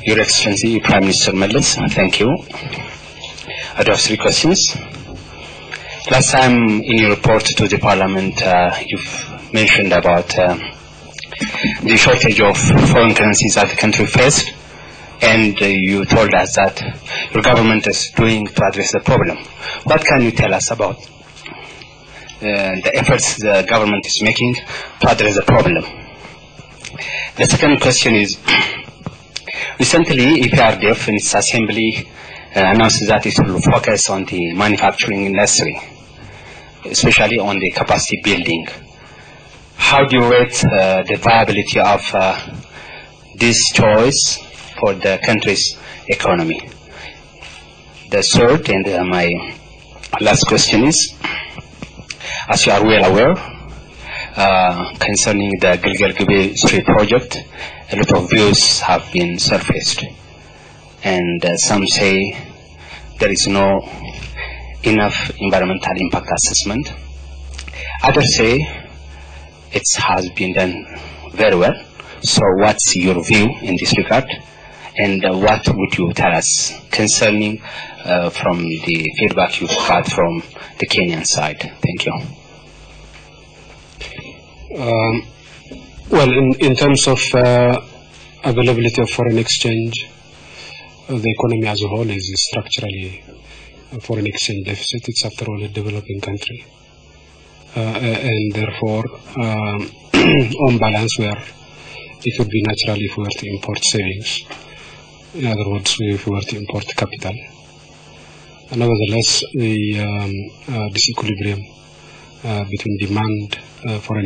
Your Excellency, Prime Minister Meles, thank you. I do have 3 questions. Last time in your report to the Parliament, you've mentioned about the shortage of foreign currencies that the country faced, and you told us that your government is doing to address the problem. What can you tell us about the efforts the government is making to address the problem? The second question is, recently EPRDF in its assembly announced that it will focus on the manufacturing industry, especially on the capacity building. How do you rate the viability of this choice for the country's economy? The third and my last question is, as you are well aware, concerning the Gilgil-Gibey Street project, a lot of views have been surfaced, and some say there is no enough environmental impact assessment. Others say it has been done very well. So what's your view in this regard, and what would you tell us concerning from the feedback you've had from the Kenyan side? Thank you. Well, in terms of availability of foreign exchange, the economy as a whole is structurally a foreign exchange deficit. It's, after all, a developing country. And therefore, on balance, it would be natural if we were to import savings. In other words, if we were to import capital. Nevertheless, the disequilibrium between demand for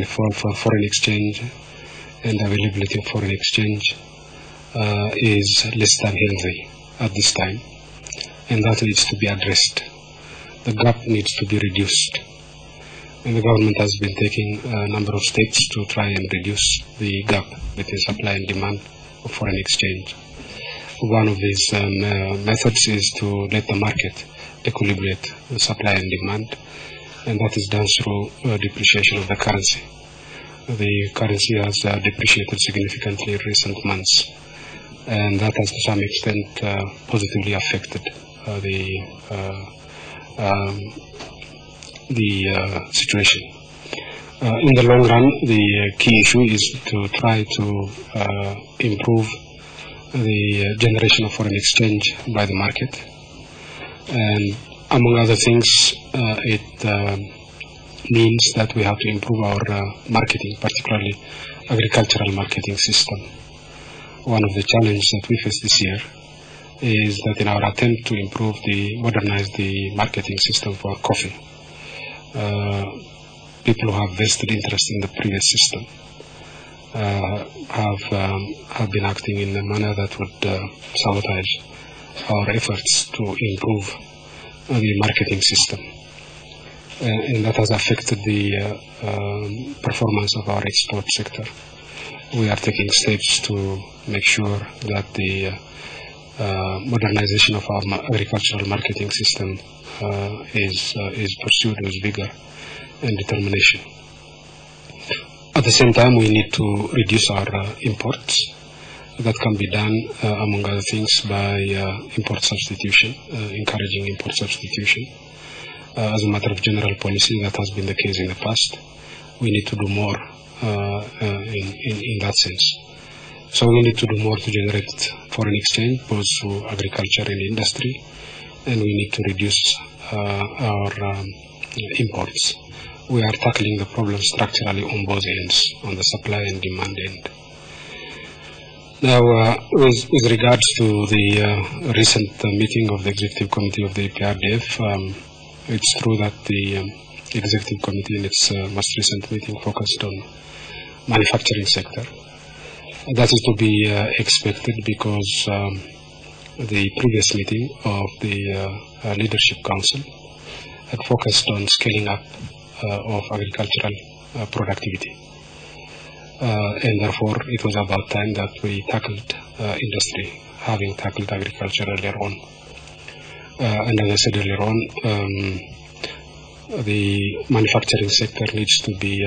foreign exchange and availability of foreign exchange is less than healthy at this time, and that needs to be addressed. The gap needs to be reduced, and the government has been taking a number of steps to try and reduce the gap between supply and demand of foreign exchange. One of these methods is to let the market equilibrate the supply and demand, and that is done through depreciation of the currency. The currency has depreciated significantly in recent months, and that has to some extent positively affected the situation. In the long run, the key issue is to try to improve the generation of foreign exchange by the market, and among other things, it means that we have to improve our marketing, particularly agricultural marketing system. One of the challenges that we face this year is that in our attempt to modernize the marketing system for coffee, people who have vested interest in the previous system have been acting in a manner that would sabotage our efforts to improve the marketing system, and that has affected the performance of our export sector. We are taking steps to make sure that the modernization of our agricultural marketing system is pursued with vigor and determination. At the same time, we need to reduce our imports. That can be done, among other things, by import substitution, encouraging import substitution. As a matter of general policy, that has been the case in the past. We need to do more in that sense. So we need to do more to generate foreign exchange, both through agriculture and industry, and we need to reduce our imports. We are tackling the problem structurally on both ends, on the supply and demand end. Now, with regards to the recent meeting of the Executive Committee of the EPRDF, it's true that the Executive Committee in its most recent meeting focused on manufacturing sector. That is to be expected because the previous meeting of the Leadership Council had focused on scaling up of agricultural productivity. And therefore, it was about time that we tackled industry, having tackled agriculture earlier on. And as I said earlier on, the manufacturing sector needs to be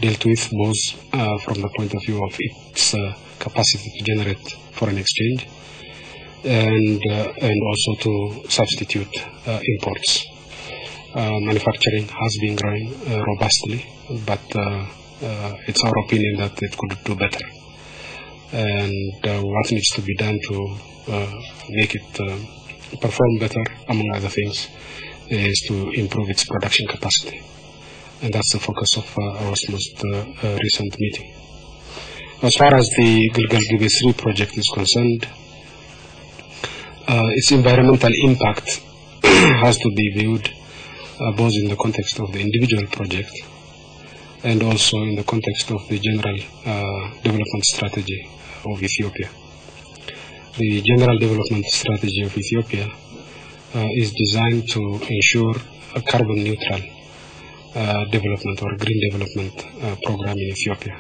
dealt with both from the point of view of its capacity to generate foreign exchange and also to substitute imports. Manufacturing has been growing robustly, but it's our opinion that it could do better. And what needs to be done to make it perform better, among other things, is to improve its production capacity. And that's the focus of our most recent meeting. As far as the Gilgil-Gibey 3 project is concerned, its environmental impact has to be viewed both in the context of the individual project and also in the context of the general development strategy of Ethiopia. The general development strategy of Ethiopia is designed to ensure a carbon neutral development or green development program in Ethiopia.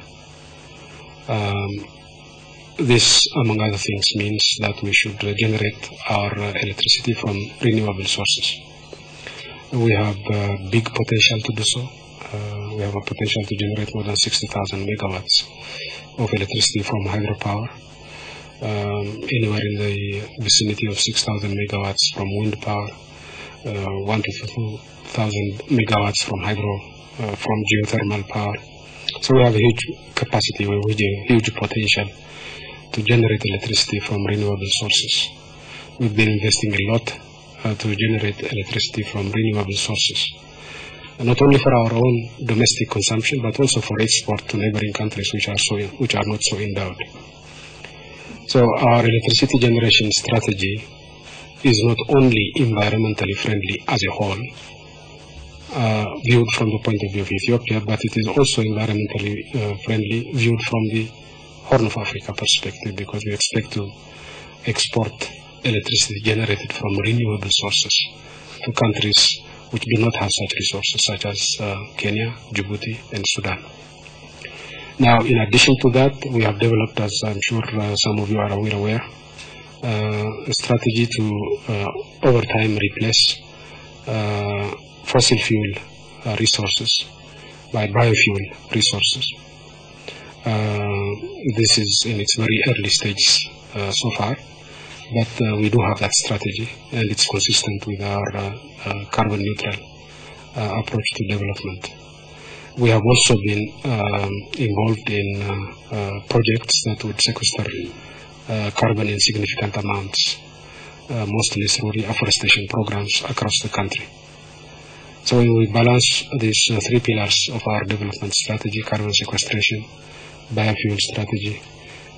This, among other things, means that we should generate our electricity from renewable sources. We have big potential to do so. We have a potential to generate more than 60,000 megawatts of electricity from hydropower, anywhere in the vicinity of 6,000 megawatts from wind power, 1 to 2,000 megawatts from from geothermal power. So we have a huge capacity, we have a huge potential to generate electricity from renewable sources. We've been investing a lot to generate electricity from renewable sources, not only for our own domestic consumption, but also for export to neighboring countries which are not so endowed. So our electricity generation strategy is not only environmentally friendly as a whole, viewed from the point of view of Ethiopia, but it is also environmentally friendly viewed from the Horn of Africa perspective, because we expect to export electricity generated from renewable sources to countries which do not have such resources, such as Kenya, Djibouti, and Sudan. Now, in addition to that, we have developed, as I'm sure some of you are aware, a strategy to over time replace fossil fuel resources by biofuel resources. This is in its very early stage so far, but we do have that strategy, and it's consistent with our carbon neutral approach to development. We have also been involved in projects that would sequester carbon in significant amounts, mostly through reforestation programs across the country. So when we balance these three pillars of our development strategy: carbon sequestration, biofuel strategy,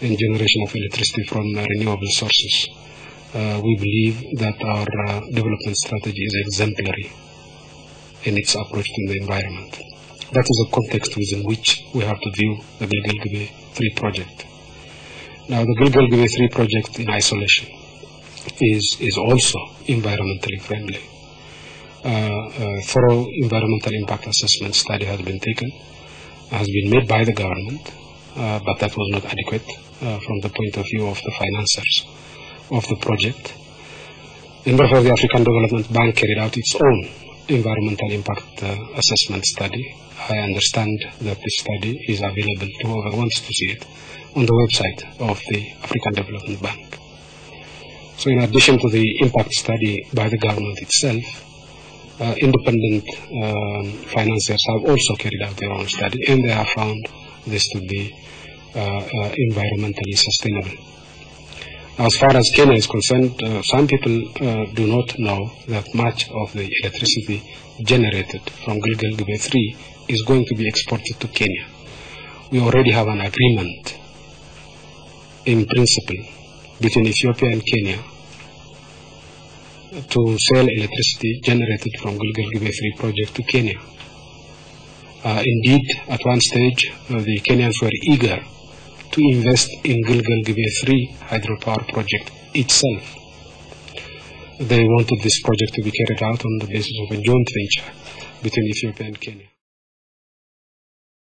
and generation of electricity from renewable sources, we believe that our development strategy is exemplary in its approach to the environment. That is the context within which we have to view the Gilgil-Gibey 3 project. Now, the Gilgil-Gibey 3 project in isolation is also environmentally friendly. A thorough environmental impact assessment study has been made by the government, but that was not adequate from the point of view of the financiers of the project. And therefore, the African Development Bank carried out its own environmental impact assessment study. I understand that this study is available to whoever wants to see it on the website of the African Development Bank. So in addition to the impact study by the government itself, independent financiers have also carried out their own study, and they have found this to be environmentally sustainable. As far as Kenya is concerned, some people do not know that much of the electricity generated from Gilgil-Gibey 3 is going to be exported to Kenya. We already have an agreement in principle between Ethiopia and Kenya to sell electricity generated from Gilgil-Gibey 3 project to Kenya. Indeed, at one stage, the Kenyans were eager to invest in Gilgil-Gibey 3 hydropower project itself. They wanted this project to be carried out on the basis of a joint venture between Ethiopia and Kenya.